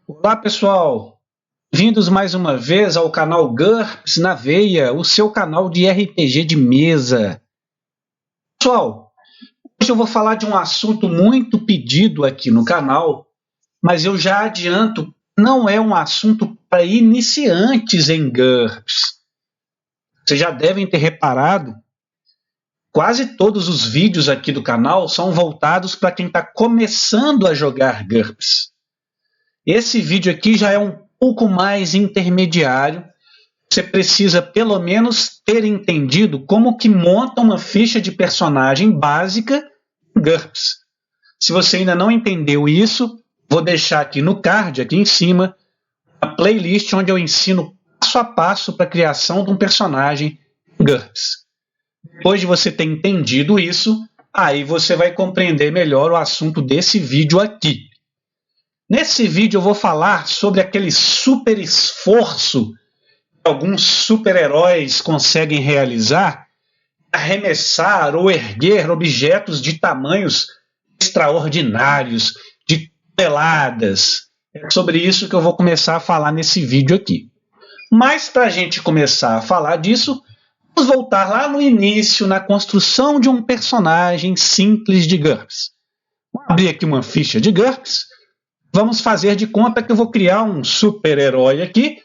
Olá pessoal, bem-vindos mais uma vez ao canal GURPS na Veia, o seu canal de RPG de mesa. Pessoal, hoje eu vou falar de um assunto muito pedido aqui no canal, mas eu já adianto, não é um assunto para iniciantes em GURPS. Vocês já devem ter reparado, quase todos os vídeos aqui do canal são voltados para quem está começando a jogar GURPS. Esse vídeo aqui já é um pouco mais intermediário. Você precisa pelo menos ter entendido como que monta uma ficha de personagem básica em GURPS. Se você ainda não entendeu isso, vou deixar aqui no card, aqui em cima, a playlist onde eu ensino passo a passo para a criação de um personagem em GURPS. Depois de você ter entendido isso, aí você vai compreender melhor o assunto desse vídeo aqui. Nesse vídeo eu vou falar sobre aquele super esforço que alguns super-heróis conseguem realizar, arremessar ou erguer objetos de tamanhos extraordinários, de toneladas. É sobre isso que eu vou começar a falar nesse vídeo aqui. Mas para a gente começar a falar disso, vamos voltar lá no início, na construção de um personagem simples de GURPS. Vou abrir aqui uma ficha de GURPS. Vamos fazer de conta que eu vou criar um super-herói aqui,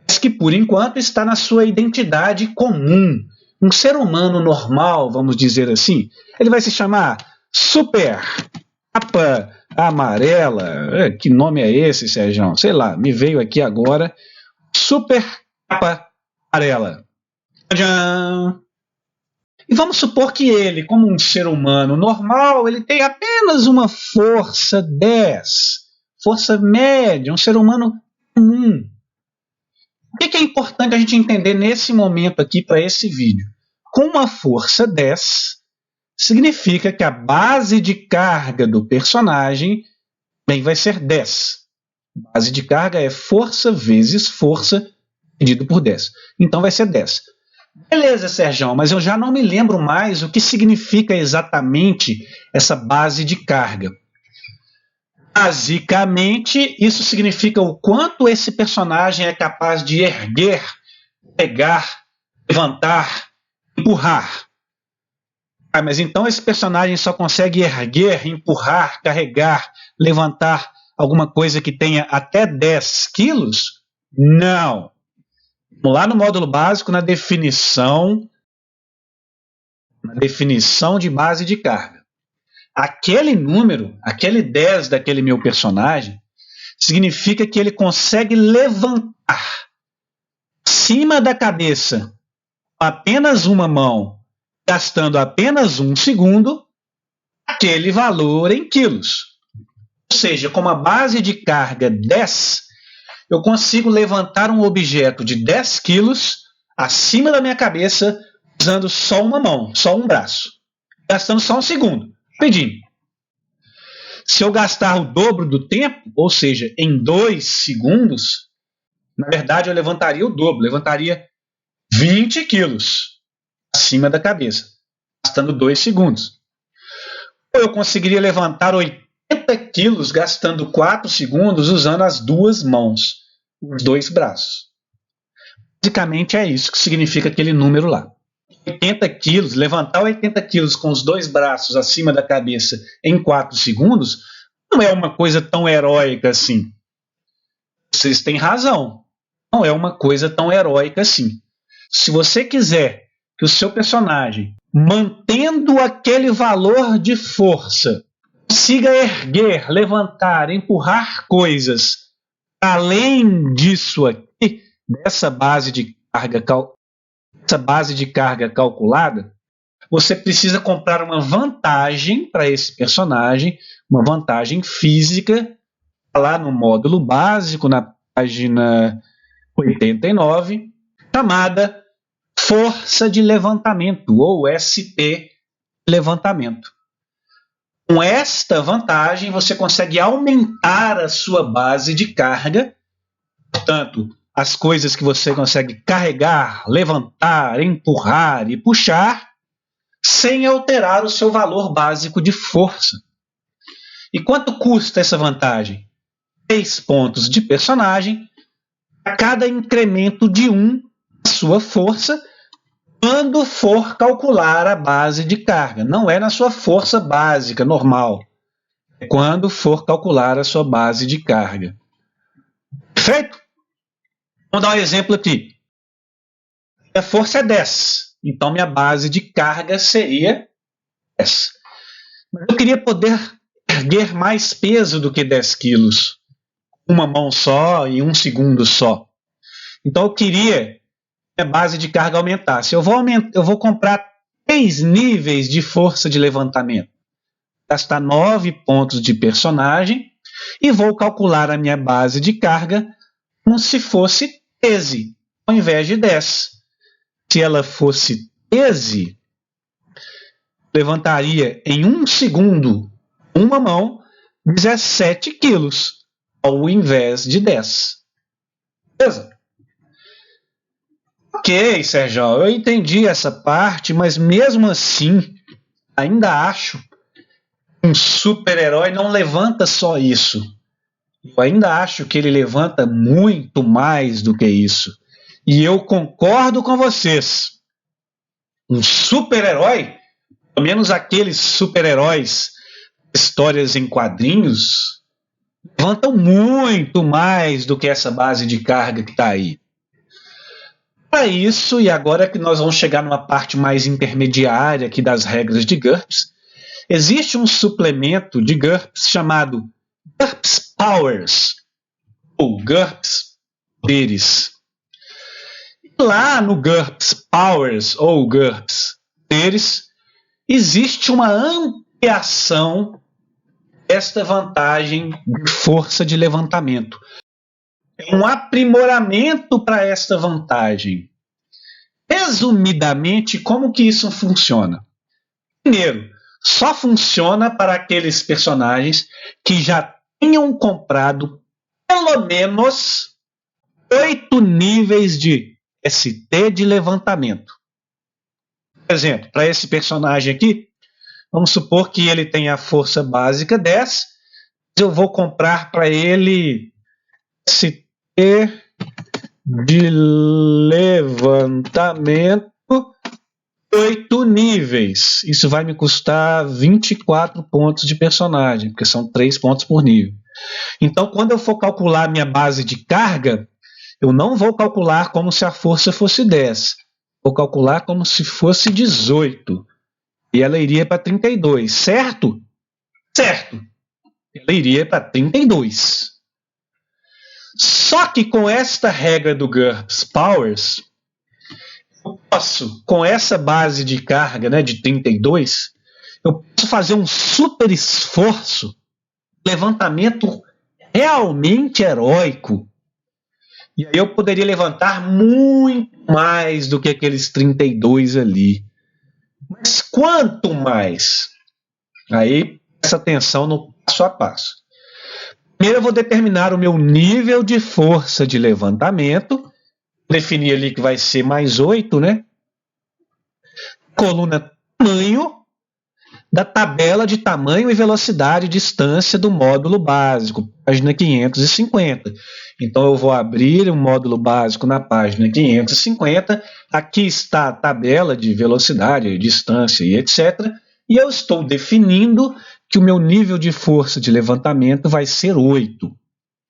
mas que por enquanto está na sua identidade comum. Um ser humano normal, vamos dizer assim. Ele vai se chamar Super Capa Amarela. Que nome é esse, Sérgio? Sei lá, me veio aqui agora. Super Capa Amarela. Tadã! E vamos supor que ele, como um ser humano normal, ele tem apenas uma força 10. Força média, um ser humano comum. O que é importante a gente entender nesse momento aqui para esse vídeo? Com uma força 10, significa que a base de carga do personagem bem, vai ser 10. Base de carga é força vezes força dividido por 10. Então vai ser 10. Beleza, Sérgio, mas eu já não me lembro mais o que significa exatamente essa base de carga. Basicamente, isso significa o quanto esse personagem é capaz de erguer, pegar, levantar, empurrar. Mas então esse personagem só consegue erguer, empurrar, carregar, levantar alguma coisa que tenha até 10 quilos? Não. Vamos lá no módulo básico, na definição de base de carga. Aquele número, aquele 10 daquele meu personagem, significa que ele consegue levantar acima da cabeça com apenas uma mão, gastando apenas 1 segundo, aquele valor em quilos. Ou seja, com uma base de carga 10, eu consigo levantar um objeto de 10 quilos acima da minha cabeça usando só uma mão, só um braço, gastando só 1 segundo. Rapidinho. Se eu gastar o dobro do tempo, ou seja, em 2 segundos, na verdade eu levantaria o dobro, levantaria 20 quilos acima da cabeça, gastando 2 segundos. Ou eu conseguiria levantar 80 quilos gastando 4 segundos usando as 2 mãos, os 2 braços. Basicamente é isso que significa aquele número lá. 80 quilos, levantar 80 quilos com os 2 braços acima da cabeça em 4 segundos, não é uma coisa tão heróica assim. Vocês têm razão. Não é uma coisa tão heróica assim. Se você quiser que o seu personagem, mantendo aquele valor de força, consiga erguer, levantar, empurrar coisas além disso aqui, dessa base de carga calculada, você precisa comprar uma vantagem para esse personagem, uma vantagem física, lá no módulo básico, na página 89, chamada Força de Levantamento, ou SP Levantamento. Com esta vantagem, você consegue aumentar a sua base de carga, portanto, as coisas que você consegue carregar, levantar, empurrar e puxar, sem alterar o seu valor básico de força. E quanto custa essa vantagem? 3 pontos de personagem a cada incremento de 1 da sua força quando for calcular a base de carga. Não é na sua força básica, normal. É quando for calcular a sua base de carga. Perfeito? Vamos dar um exemplo aqui. Minha força é 10. Então, minha base de carga seria 10. Mas eu queria poder erguer mais peso do que 10 quilos. Uma mão só e 1 segundo só. Então, eu queria que a base de carga aumentasse. Eu vou comprar 3 níveis de força de levantamento. Gastar 9 pontos de personagem e vou calcular a minha base de carga como se fosse 13, ao invés de 10. Se ela fosse 13, levantaria em 1 segundo, uma mão, 17 quilos, ao invés de 10. Beleza? Ok, Sérgio, eu entendi essa parte, mas mesmo assim, ainda acho que um super-herói não levanta só isso. Eu ainda acho que ele levanta muito mais do que isso. E eu concordo com vocês. Um super-herói, pelo menos aqueles super-heróis, histórias em quadrinhos, levantam muito mais do que essa base de carga que está aí. Para isso, e agora que nós vamos chegar numa parte mais intermediária aqui das regras de GURPS, existe um suplemento de GURPS chamado GURPS Powers, ou GURPS Poderes. Lá no GURPS Powers, ou GURPS Poderes, existe uma ampliação desta vantagem de força de levantamento. É um aprimoramento para esta vantagem. Resumidamente, como que isso funciona? Primeiro, só funciona para aqueles personagens que já tenham comprado pelo menos 8 níveis de ST de levantamento. Por exemplo, para esse personagem aqui, vamos supor que ele tenha a força básica 10, eu vou comprar para ele ST de levantamento 8 níveis. Isso vai me custar 24 pontos de personagem, porque são 3 pontos por nível. Então, quando eu for calcular minha base de carga, eu não vou calcular como se a força fosse 10. Vou calcular como se fosse 18. E ela iria para 32, certo? Certo. Ela iria para 32. Só que com esta regra do GURPS Powers, eu posso, com essa base de carga, né, de 32, eu posso fazer um super esforço, levantamento realmente heróico. E aí eu poderia levantar muito mais do que aqueles 32 ali. Mas quanto mais? Aí, presta atenção no passo a passo. Primeiro eu vou determinar o meu nível de força de levantamento. Definir ali que vai ser mais 8, né? Coluna tamanho da tabela de tamanho e velocidade e distância do módulo básico, página 550. Então eu vou abrir o módulo básico na página 550. Aqui está a tabela de velocidade, distância e etc. E eu estou definindo que o meu nível de força de levantamento vai ser 8.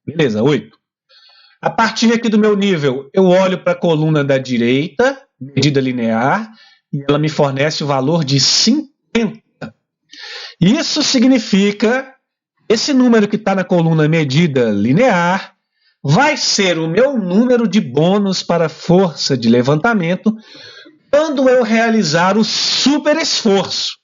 Beleza, 8. A partir aqui do meu nível, eu olho para a coluna da direita, medida linear, e ela me fornece o valor de 50. Isso significa, esse número que está na coluna medida linear, vai ser o meu número de bônus para força de levantamento quando eu realizar o super esforço.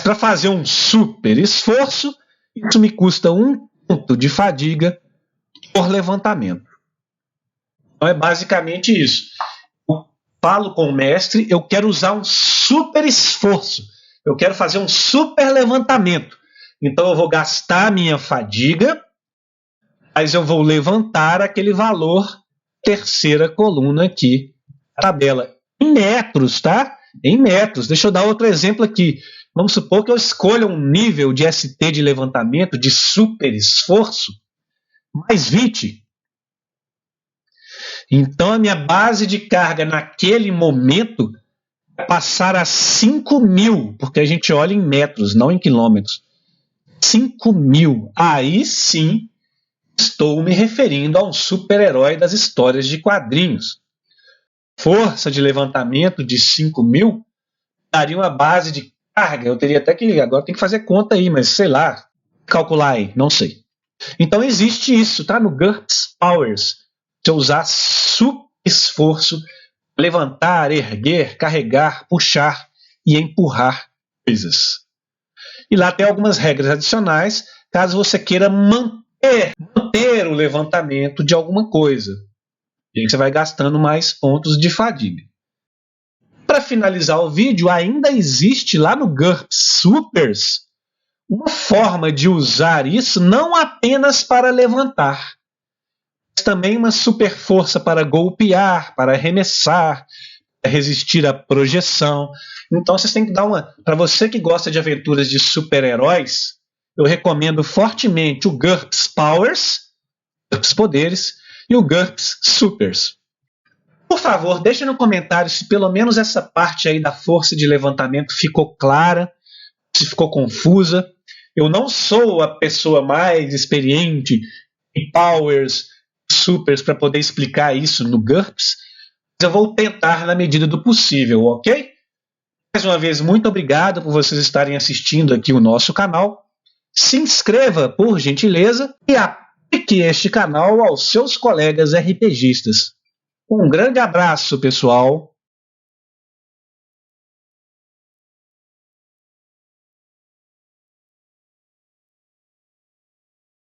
Para fazer um super esforço, isso me custa 1 ponto de fadiga por levantamento. Então é basicamente isso. Eu falo com o mestre, eu quero usar um super esforço. Eu quero fazer um super levantamento. Então eu vou gastar a minha fadiga, mas eu vou levantar aquele valor, terceira coluna aqui, tabela. Em metros, tá? Em metros. Deixa eu dar outro exemplo aqui. Vamos supor que eu escolha um nível de ST de levantamento de super esforço mais 20. Então a minha base de carga naquele momento vai passar a 5.000, porque a gente olha em metros, não em quilômetros. 5.000. Aí sim estou me referindo a um super-herói das histórias de quadrinhos. Força de levantamento de 5.000 daria uma base de carga. Eu teria até que, agora tem que fazer conta aí, mas sei lá, calcular aí, não sei. Então existe isso, tá? No GURPS Powers. Se eu usar super esforço, levantar, erguer, carregar, puxar e empurrar coisas. E lá tem algumas regras adicionais, caso você queira manter o levantamento de alguma coisa. E aí você vai gastando mais pontos de fadiga. Para finalizar o vídeo, ainda existe lá no GURPS Supers uma forma de usar isso não apenas para levantar, mas também uma super força para golpear, para arremessar, para resistir à projeção. Então vocês têm que dar uma... Para você que gosta de aventuras de super-heróis, eu recomendo fortemente o GURPS Powers, GURPS Poderes, e o GURPS Supers. Por favor, deixe no comentário se pelo menos essa parte aí da força de levantamento ficou clara, se ficou confusa. Eu não sou a pessoa mais experiente em Powers, Supers, para poder explicar isso no GURPS, mas eu vou tentar na medida do possível, ok? Mais uma vez, muito obrigado por vocês estarem assistindo aqui o nosso canal. Se inscreva, por gentileza, e aplique este canal aos seus colegas RPGistas. Um grande abraço, pessoal!